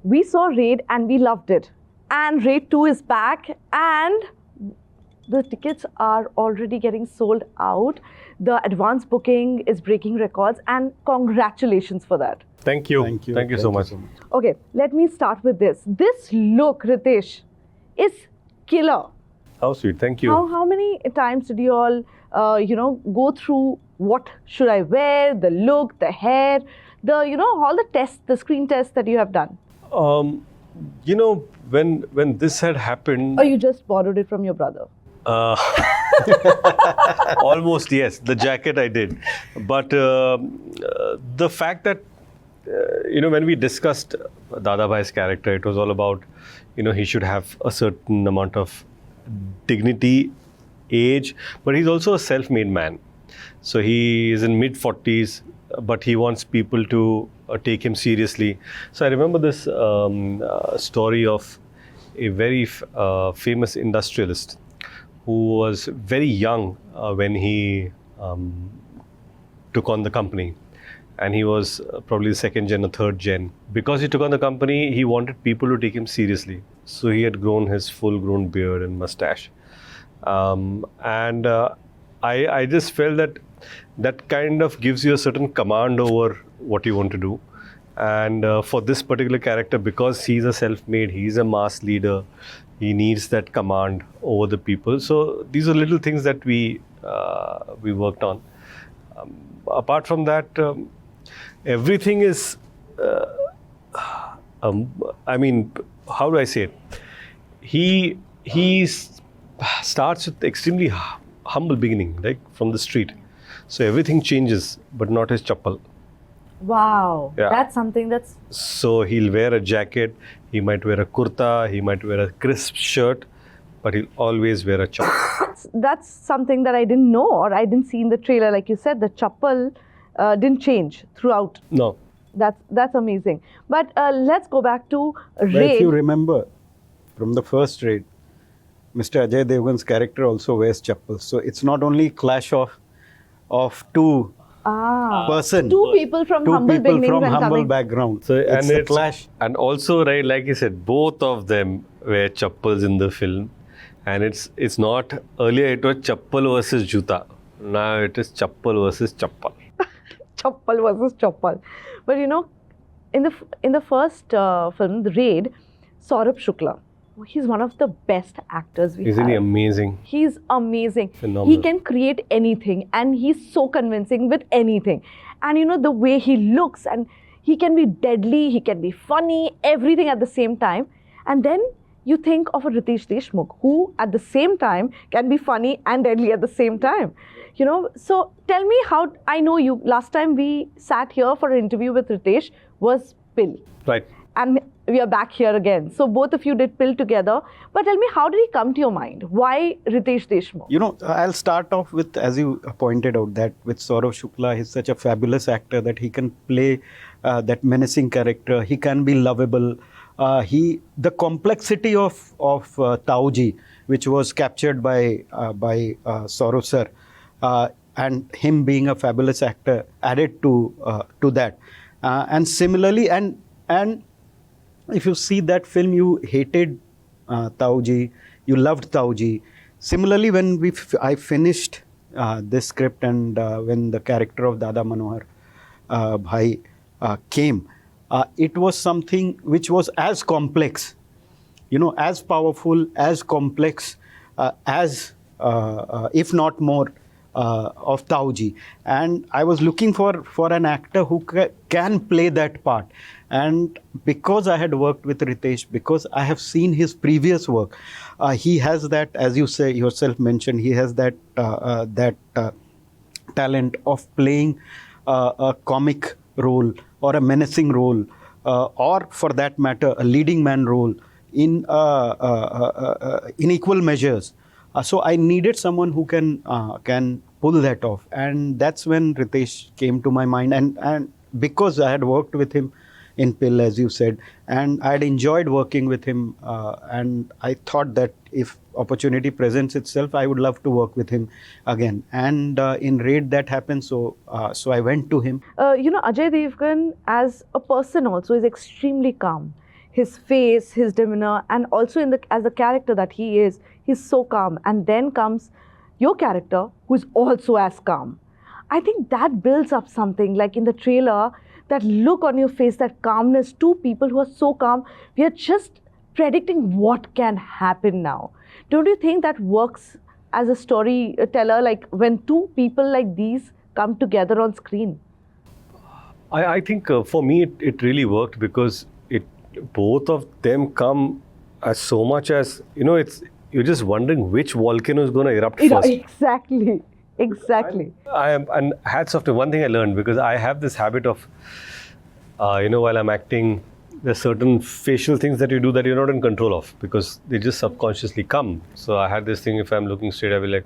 we saw Raid and we loved it. And Raid 2 is back and the tickets are already getting sold out. The advance booking is breaking records and congratulations for that. Thank you. Thank you so much. Okay, let me start with this. This look, Riteish, is killer. How sweet. Thank you. How many times did you all, go through what should I wear, the look, the hair, all the tests, the screen tests that you have done? When this had happened... Or you just borrowed it from your brother? Almost, yes. The jacket I did. But the fact that, when we discussed Dada Bhai's character, it was all about, he should have a certain amount of dignity, age, but he's also a self-made man. So he is in mid-40s, but he wants people to take him seriously. So I remember this story of a very famous industrialist who was very young when he took on the company. And he was probably the second gen or third gen. Because he took on the company, he wanted people to take him seriously. So he had grown his full-grown beard and mustache. I just felt that kind of gives you a certain command over what you want to do. And for this particular character, because he's a self-made, he's a mass leader, he needs that command over the people. So these are little things that we worked on. Apart from that, everything is, how do I say it? He starts with extremely humble beginning, like from the street. So everything changes, but not his chappal. Wow, yeah. That's something that's... So he'll wear a jacket, he might wear a kurta, he might wear a crisp shirt, but he'll always wear a chappal. That's something that I didn't know or I didn't see in the trailer. Like you said, the chappal didn't change throughout. No. That's amazing. But let's go back to Raid. But if you remember, from the first Raid, Mr. Ajay Devgn's character also wears chappals. So it's not only clash of two two people from humble beginnings and humble background. So it's a clash. And also, right, like you said, both of them wear chappals in the film. And it's not, earlier it was chappal versus juta. Now it is chappal versus chappal. Chappal versus chappal. But in the first film, The Raid, Saurabh Shukla, he's one of the best actors we have. Isn't he amazing? He's amazing. Phenomenal. He can create anything and he's so convincing with anything. And the way he looks, and he can be deadly, he can be funny, everything at the same time. And then you think of a Riteish Deshmukh who at the same time can be funny and deadly at the same time. So tell me how, I know you, last time we sat here for an interview with Riteish was Pill. Right. And we are back here again. So both of you did Pill together. But tell me, how did he come to your mind? Why Riteish Deshmukh? I'll start off with, as you pointed out, that with Saurabh Shukla, he's such a fabulous actor that he can play that menacing character. He can be lovable. The complexity of Tauji, which was captured by Saurabh sir, and him being a fabulous actor added to that. And similarly, and if you see that film, you hated Tauji, you loved Tauji. Similarly, when I finished this script and when the character of Dada Bhai came, it was something which was as complex, as powerful, as complex, as if not more, of Tauji. And I was looking for an actor who can play that part. And because I had worked with Riteish, because I have seen his previous work, he has that, as you say yourself mentioned, he has that talent of playing a comic role or a menacing role, or for that matter, a leading man role in equal measures. So I needed someone who can pull that off, and that's when Riteish came to my mind. And because I had worked with him in Pill, as you said, and I had enjoyed working with him, and I thought that if opportunity presents itself, I would love to work with him again. And in Raid that happened, so I went to him. Ajay Devgn as a person also is extremely calm. his face, his demeanor, and also as the character that he is, he's so calm. And then comes your character, who is also as calm. I think that builds up something, like in the trailer, that look on your face, that calmness, two people who are so calm. We are just predicting what can happen now. Don't you think that works as a storyteller, like when two people like these come together on screen? I think for me it really worked because both of them come as so much as, you're just wondering which volcano is going to erupt first. Exactly. And hats off to one thing I learned, because I have this habit of, while I'm acting, there's certain facial things that you do that you're not in control of because they just subconsciously come. So I had this thing, if I'm looking straight, I'll be like,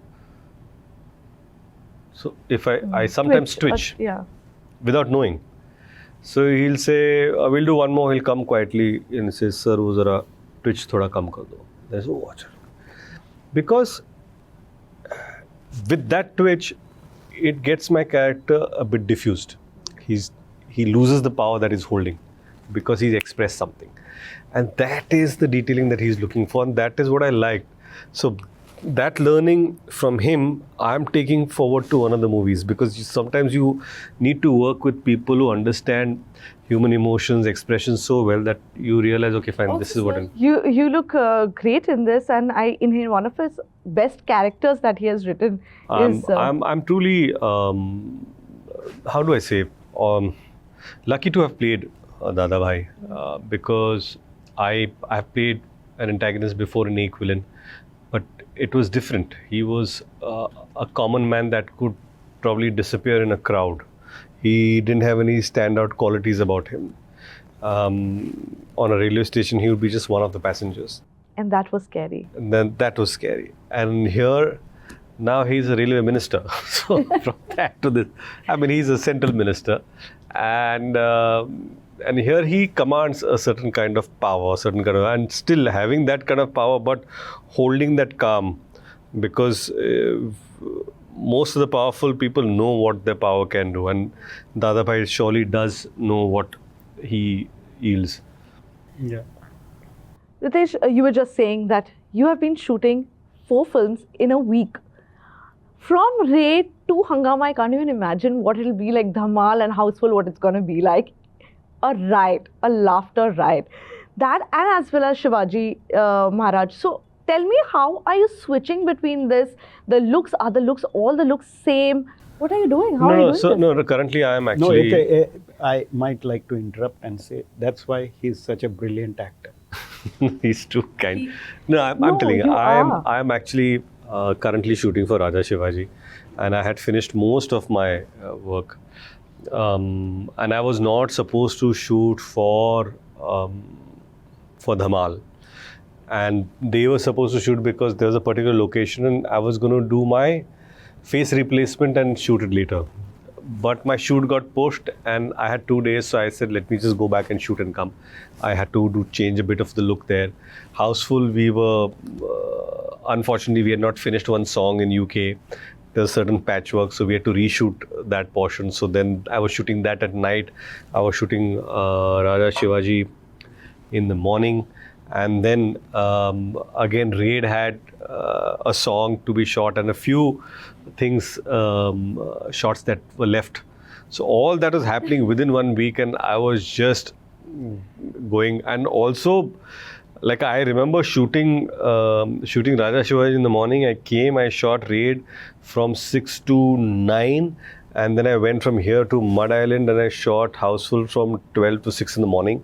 so if I sometimes twitch without knowing. So he'll say, we'll do one more, he'll come quietly and say, sir, wo zara twitch thoda kam kar do. There's, oh, watch it. Because with that twitch, it gets my character a bit diffused. He loses the power that he's holding because he's expressed something. And that is the detailing that he's looking for, and that is what I liked. So that learning from him, I'm taking forward to one of the movies, because sometimes you need to work with people who understand human emotions, expressions so well that you realize, okay, fine, this is what I'm... You look great in this, and in one of his best characters that he has written is... I'm truly, how do I say, lucky to have played Dada Bhai, because I've played an antagonist before in Ek Villain, but it was different. He was a common man that could probably disappear in a crowd. He didn't have any standout qualities about him. On a railway station, he would be just one of the passengers. And that was scary. And then that was scary. And here, now he's a railway minister. So from that to this, I mean, he's a central minister. And here he commands a certain kind of power, and still having that kind of power, but holding that calm, because most of the powerful people know what their power can do, and Dada Bhai surely does know what he yields. Yeah. Riteish, you were just saying that you have been shooting 4 films in a week. From Raid to Hangama, I can't even imagine what it'll be like. Dhamal and Houseful, what it's going to be like. A riot, a laughter riot. That, and as well as Shivaji Maharaj. So tell me, how are you switching between this? The looks, are the looks, all the looks same? What are you doing? How are you doing this? Currently I am actually... No, okay, I might like to interrupt and say that's why he's such a brilliant actor. He's too kind. No, I'm telling you, I am actually currently shooting for Raja Shivaji, and I had finished most of my work. And I was not supposed to shoot for Dhamal, and they were supposed to shoot because there was a particular location, and I was going to do my face replacement and shoot it later. But my shoot got pushed, and I had 2 days, so I said, let me just go back and shoot and come. I had to change a bit of the look there. Houseful, we were unfortunately we had not finished one song in UK. There's certain patchwork, so we had to reshoot that portion. So then I was shooting that at night. I was shooting Raja Shivaji in the morning. And then again, Raid had a song to be shot and a few things, shots that were left. So all that was happening within 1 week, and I was just going. And also, like, I remember shooting Raja Shivaji in the morning. I shot Raid from 6 to 9, and then I went from here to Mud Island, and I shot Houseful from 12 to 6 in the morning.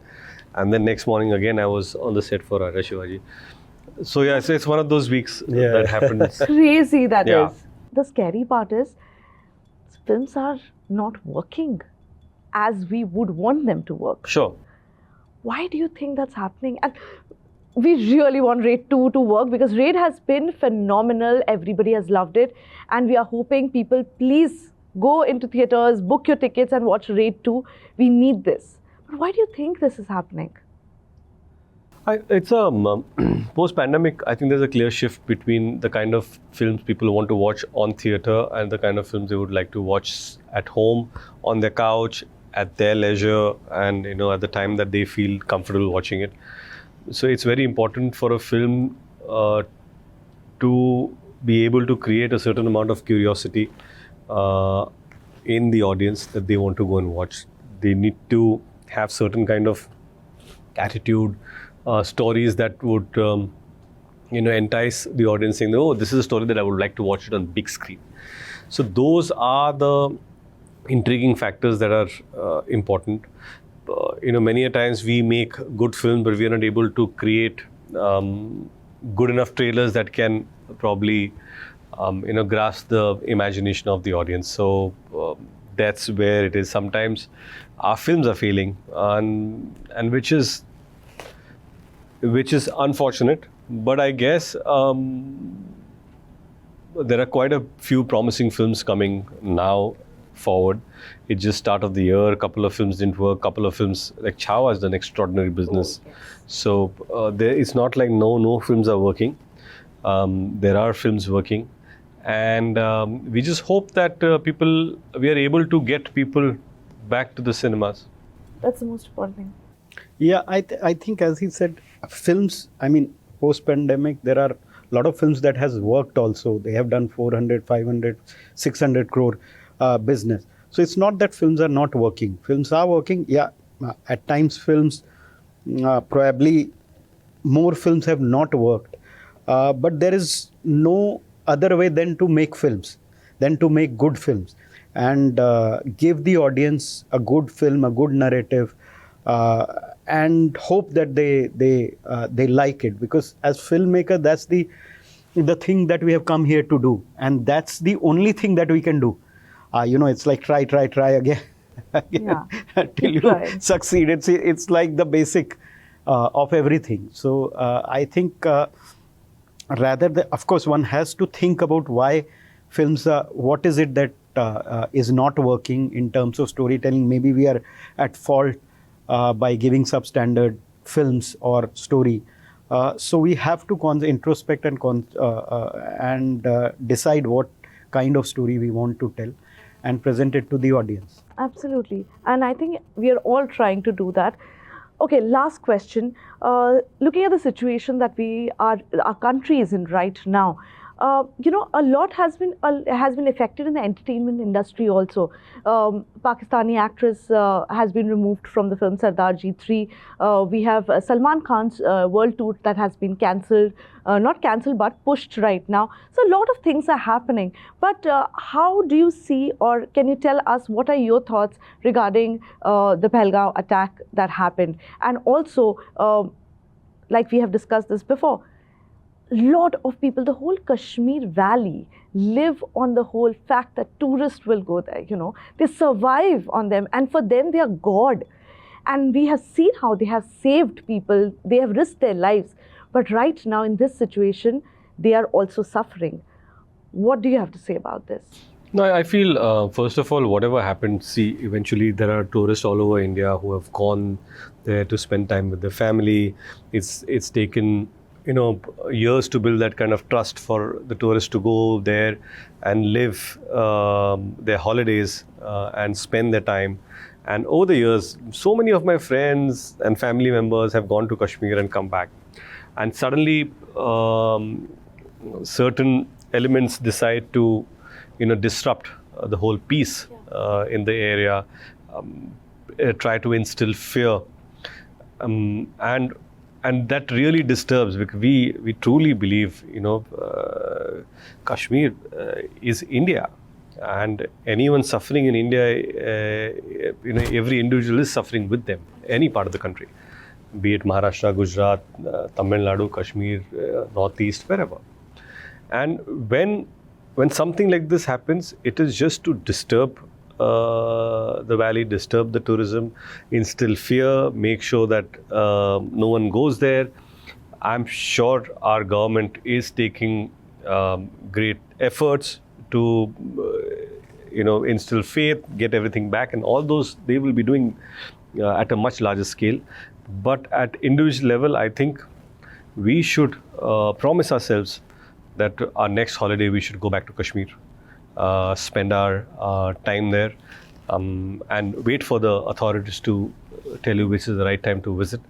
And then next morning again, I was on the set for Raja Shivaji. So yeah, so it's one of those weeks that happens. Crazy that is. The scary part is, films are not working as we would want them to work. Sure. Why do you think that's happening? And we really want Raid 2 to work, because Raid has been phenomenal. Everybody has loved it. And we are hoping people, please go into theatres, book your tickets and watch Raid 2. We need this. But why do you think this is happening? It's a post-pandemic. I think there's a clear shift between the kind of films people want to watch on theatre and the kind of films they would like to watch at home, on their couch, at their leisure and at the time that they feel comfortable watching it. So it's very important for a film to be able to create a certain amount of curiosity in the audience that they want to go and watch. They need to have certain kind of attitude, stories that would entice the audience, saying, oh, this is a story that I would like to watch it on big screen. So those are the intriguing factors that are important. Many a times we make good films, but we are not able to create good enough trailers that can probably grasp the imagination of the audience. So that's where it is. Sometimes our films are failing, and which is unfortunate. But I guess there are quite a few promising films coming now forward. It's just start of the year. A couple of films didn't work. A couple of films, like Chow has done extraordinary business. So it's not like no films are working. There are films working, and we just hope that we are able to get people back to the cinemas. That's the most important thing. Yeah, I think, as he said, films, I mean, post-pandemic, there are a lot of films that has worked also. They have done 400, 500, 600 crore business. So it's not that films are not working. Films are working. Yeah, at times films, probably more films have not worked. But there is no other way than to make films, than to make good films, and give the audience a good film, a good narrative, and hope that they like it. Because as filmmaker, that's the thing that we have come here to do, and that's the only thing that we can do. It's like try again, till you succeed. It's like the basic of everything. So I think of course, one has to think about why films what is it that is not working in terms of storytelling. Maybe we are at fault by giving substandard films or story. So we have to introspect and decide what kind of story we want to tell and present it to the audience. Absolutely. And I think we are all trying to do that. Okay, last question. Looking at the situation that our country is in right now, a lot has been affected in the entertainment industry also. Pakistani actress has been removed from the film Sardar Ji 3. We have Salman Khan's world tour that has been cancelled, not cancelled but pushed right now. So a lot of things are happening. But how do you see, or can you tell us what are your thoughts regarding the Pahalgam attack that happened? And also, like we have discussed this before, lot of people, the whole Kashmir valley, live on the whole fact that tourists will go there, They survive on them, and for them, they are God. And we have seen how they have saved people, they have risked their lives. But right now, in this situation, they are also suffering. What do you have to say about this? No, I feel, first of all, whatever happened, eventually there are tourists all over India who have gone there to spend time with their family. It's taken years to build that kind of trust for the tourists to go there and live their holidays and spend their time. And over the years, so many of my friends and family members have gone to Kashmir and come back. And suddenly, certain elements decide to, disrupt the whole peace in the area, try to instill fear, and that really disturbs, because we truly believe, Kashmir is India, and anyone suffering in India, every individual is suffering with them, any part of the country, be it Maharashtra, Gujarat, Tamil Nadu, Kashmir, Northeast, wherever. And when something like this happens, it is just to disturb the valley, disturb the tourism, instill fear, make sure that no one goes there. I'm sure our government is taking great efforts to instill faith, get everything back, and all those they will be doing at a much larger scale. But at individual level, I think we should promise ourselves that our next holiday we should go back to Kashmir, spend our time there, and wait for the authorities to tell you which is the right time to visit.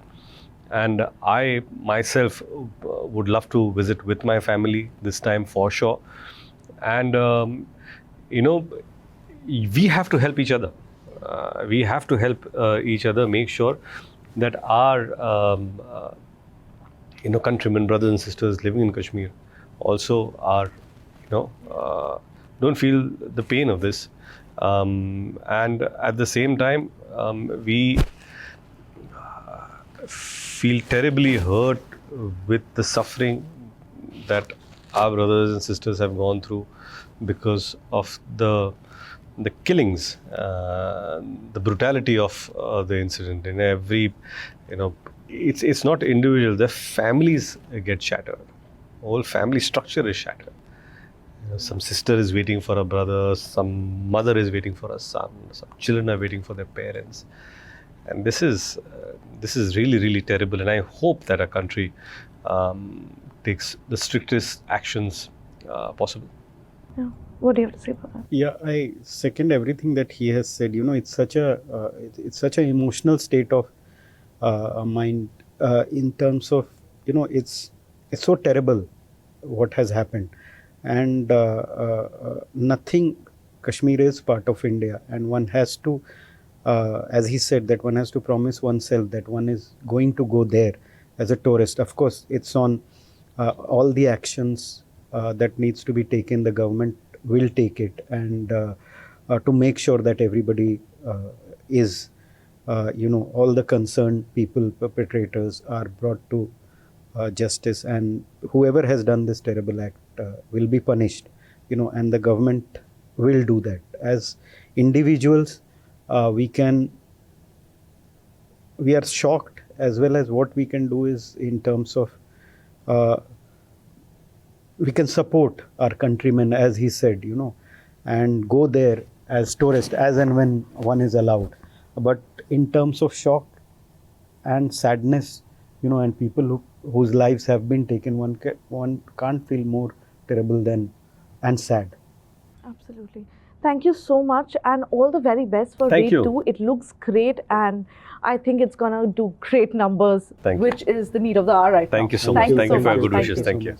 And I myself would love to visit with my family this time for sure. And we have to help each other. We have to help each other make sure that our countrymen, brothers and sisters living in Kashmir also are, don't feel the pain of this. And at the same time, we feel terribly hurt with the suffering that our brothers and sisters have gone through because of the killings, the brutality of the incident. In every, it's not individual. The families get shattered. Whole family structure is shattered. Some sister is waiting for a brother, some mother is waiting for a son, some children are waiting for their parents, and this is really, really terrible. And I hope that our country takes the strictest actions possible. Yeah. What do you have to say about that? Yeah, I second everything that he has said. It's such an emotional state of mind in terms of it's so terrible what has happened, and nothing. Kashmir is part of India, and one has to, as he said, that one has to promise oneself that one is going to go there as a tourist. Of course, it's on all the actions that needs to be taken. The government will take it, and to make sure that everybody is, all the concerned people, perpetrators are brought to justice, and whoever has done this terrible act will be punished, and the government will do that. As individuals, we are shocked, as well as what we can do is in terms of we can support our countrymen, as he said, and go there as tourist, as and when one is allowed. But in terms of shock and sadness, and people whose lives have been taken, one can't feel more terrible and sad. Absolutely. Thank you so much, and all the very best for Thank Raid you. 2. It looks great, and I think it's gonna do great numbers, Thank you. which is the need of the hour right now. Thank you so much. Thank you for your good Thank wishes. you. Thank you.